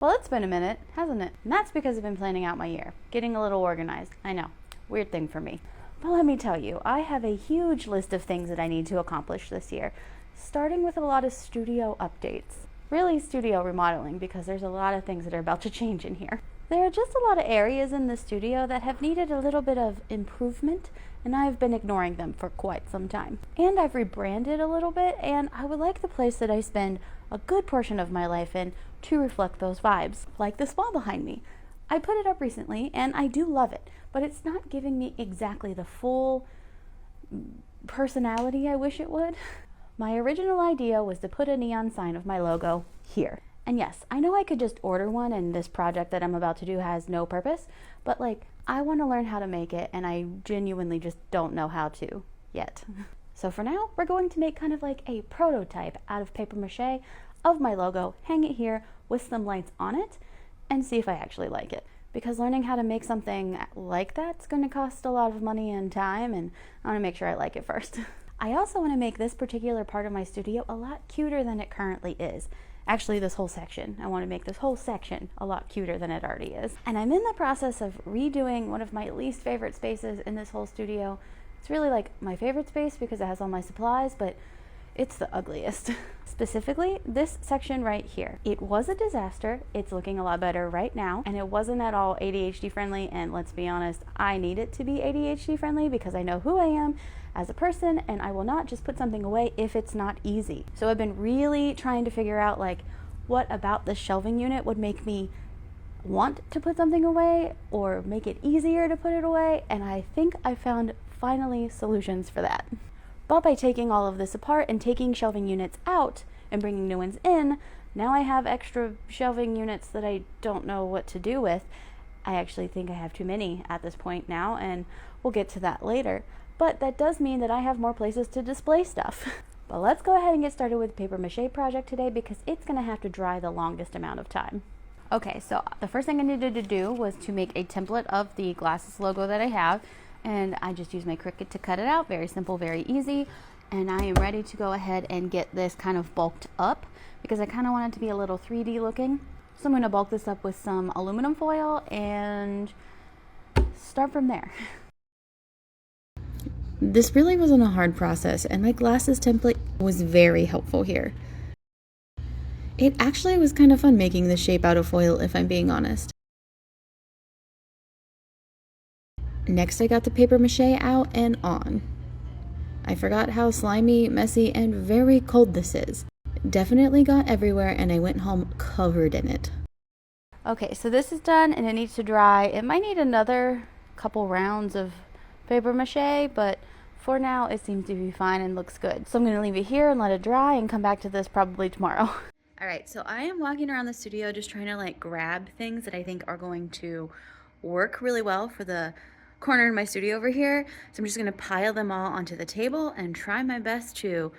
Well, it's been a minute, hasn't it? And that's because I've been planning out my year, getting a little organized. I know, weird thing for me. But let me tell you, I have a huge list of things that I need to accomplish this year, starting with a lot of studio updates. Really studio remodeling, because there's a lot of things that are about to change in here. There are just a lot of areas in the studio that have needed a little bit of improvement, and I've been ignoring them for quite some time. And I've rebranded a little bit, and I would like the place that I spend a good portion of my life in to reflect those vibes, like this wall behind me. I put it up recently, and I do love it, but it's not giving me exactly the full personality I wish it would. My original idea was to put a neon sign of my logo here. And yes, I know I could just order one and this project that I'm about to do has no purpose, but like, I want to learn how to make it and I genuinely just don't know how to yet. So for now, we're going to make kind of like a prototype out of paper mache of my logo, hang it here with some lights on it, and see if I actually like it. Because learning how to make something like that's going to cost a lot of money and time, and I want to make sure I like it first. I also want to make this particular part of my studio a lot cuter than it currently is. Actually, this whole section. I want to make this whole section a lot cuter than it already is. And I'm in the process of redoing one of my least favorite spaces in this whole studio. It's really like my favorite space because it has all my supplies, but it's the ugliest. Specifically, this section right here. It was a disaster. It's looking a lot better right now, and it wasn't at all ADHD friendly, and let's be honest, I need it to be ADHD friendly because I know who I am as a person, and I will not just put something away if it's not easy. So I've been really trying to figure out like what about this shelving unit would make me want to put something away or make it easier to put it away, and I think I found finally solutions for that. But by taking all of this apart and taking shelving units out and bringing new ones in, now I have extra shelving units that I don't know what to do with. I actually think I have too many at this point now, and we'll get to that later. But that does mean that I have more places to display stuff. But let's go ahead and get started with the paper mache project today because it's going to have to dry the longest amount of time. Okay, so the first thing I needed to do was to make a template of the glasses logo that I have. And I just used my Cricut to cut it out. Very simple, very easy. And I am ready to go ahead and get this kind of bulked up because I kind of want it to be a little 3D looking. So I'm going to bulk this up with some aluminum foil and start from there. This really wasn't a hard process, and my glasses template was very helpful here. It actually was kind of fun making this shape out of foil, if I'm being honest. Next, I got the paper mache out and on. I forgot how slimy, messy, and very cold this is. Definitely got everywhere, and I went home covered in it. Okay, so this is done, and it needs to dry. It might need another couple rounds of paper mache, but for now, it seems to be fine and looks good. So I'm going to leave it here and let it dry and come back to this probably tomorrow. Alright, so I am walking around the studio just trying to like grab things that I think are going to work really well for the corner in my studio over here. So I'm just going to pile them all onto the table and try my best to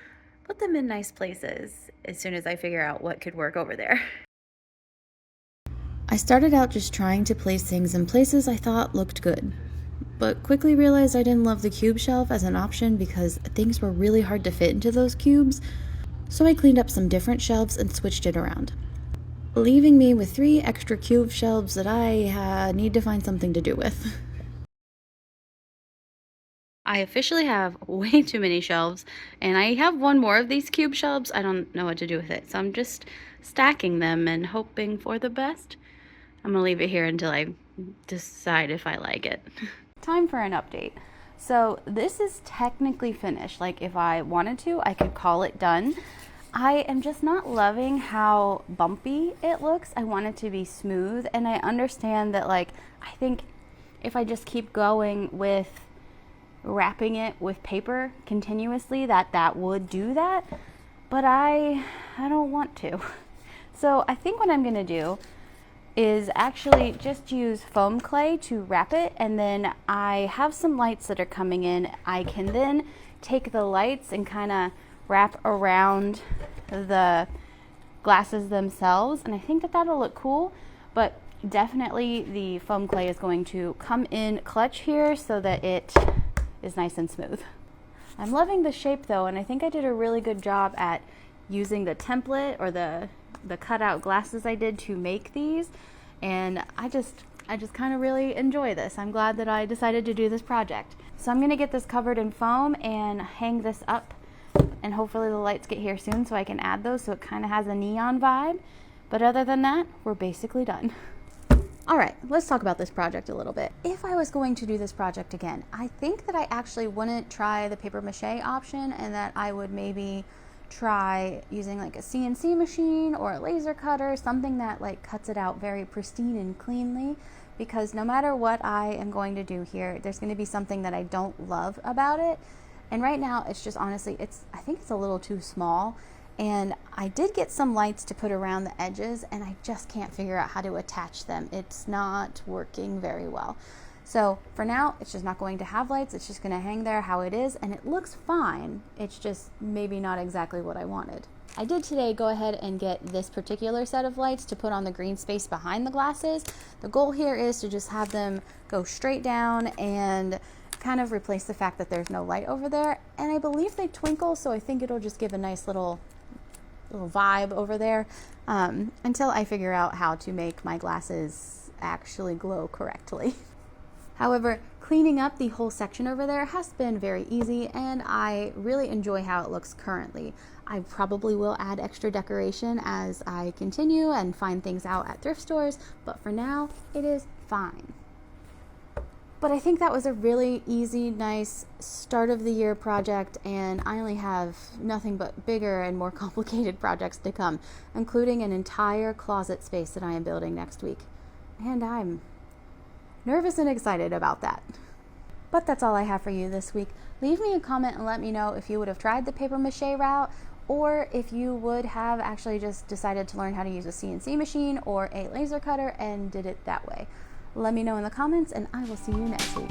put them in nice places as soon as I figure out what could work over there. I started out just trying to place things in places I thought looked good, but quickly realized I didn't love the cube shelf as an option because things were really hard to fit into those cubes, so I cleaned up some different shelves and switched it around, leaving me with 3 extra cube shelves that I need to find something to do with. I officially have way too many shelves, and I have one more of these cube shelves. I don't know what to do with it, so I'm just stacking them and hoping for the best. I'm gonna leave it here until I decide if I like it. Time for an update. So this is technically finished. Like if I wanted to, I could call it done. I am just not loving how bumpy it looks. I want it to be smooth, and I understand that like I think if I just keep going with wrapping it with paper continuously that would do that, but I don't want to. So I think what I'm gonna do is actually just use foam clay to wrap it, and then I have some lights that are coming in. I can then take the lights and kind of wrap around the glasses themselves, and I think that that'll look cool, but definitely the foam clay is going to come in clutch here so that it is nice and smooth. I'm loving the shape though, and I think I did a really good job at using the template or the the cutout glasses I did to make these, and I just kind of really enjoy this. I'm glad that I decided to do this project. So I'm going to get this covered in foam and hang this up, and hopefully the lights get here soon so I can add those so it kind of has a neon vibe. But other than that, we're basically done. All right, let's talk about this project a little bit. If I was going to do this project again, I think that I actually wouldn't try the paper mache option, and that I would maybe try using like a CNC machine or a laser cutter, something that like cuts it out very pristine and cleanly, because no matter what I am going to do here, there's going to be something that I don't love about it. And right now it's just honestly, I think it's a little too small. And I did get some lights to put around the edges, and I just can't figure out how to attach them. It's not working very well. So for now, it's just not going to have lights. It's just going to hang there how it is, and it looks fine. It's just maybe not exactly what I wanted. I did today go ahead and get this particular set of lights to put on the green space behind the glasses. The goal here is to just have them go straight down and kind of replace the fact that there's no light over there. And I believe they twinkle, so I think it'll just give a nice little vibe over there until I figure out how to make my glasses actually glow correctly. However, cleaning up the whole section over there has been very easy, and I really enjoy how it looks currently. I probably will add extra decoration as I continue and find things out at thrift stores, but for now it is fine. But I think that was a really easy, nice start of the year project, and I only have nothing but bigger and more complicated projects to come, including an entire closet space that I am building next week. And I'm nervous and excited about that. But that's all I have for you this week. Leave me a comment and let me know if you would have tried the paper mache route, or if you would have actually just decided to learn how to use a CNC machine or a laser cutter and did it that way. Let me know in the comments, and I will see you next week.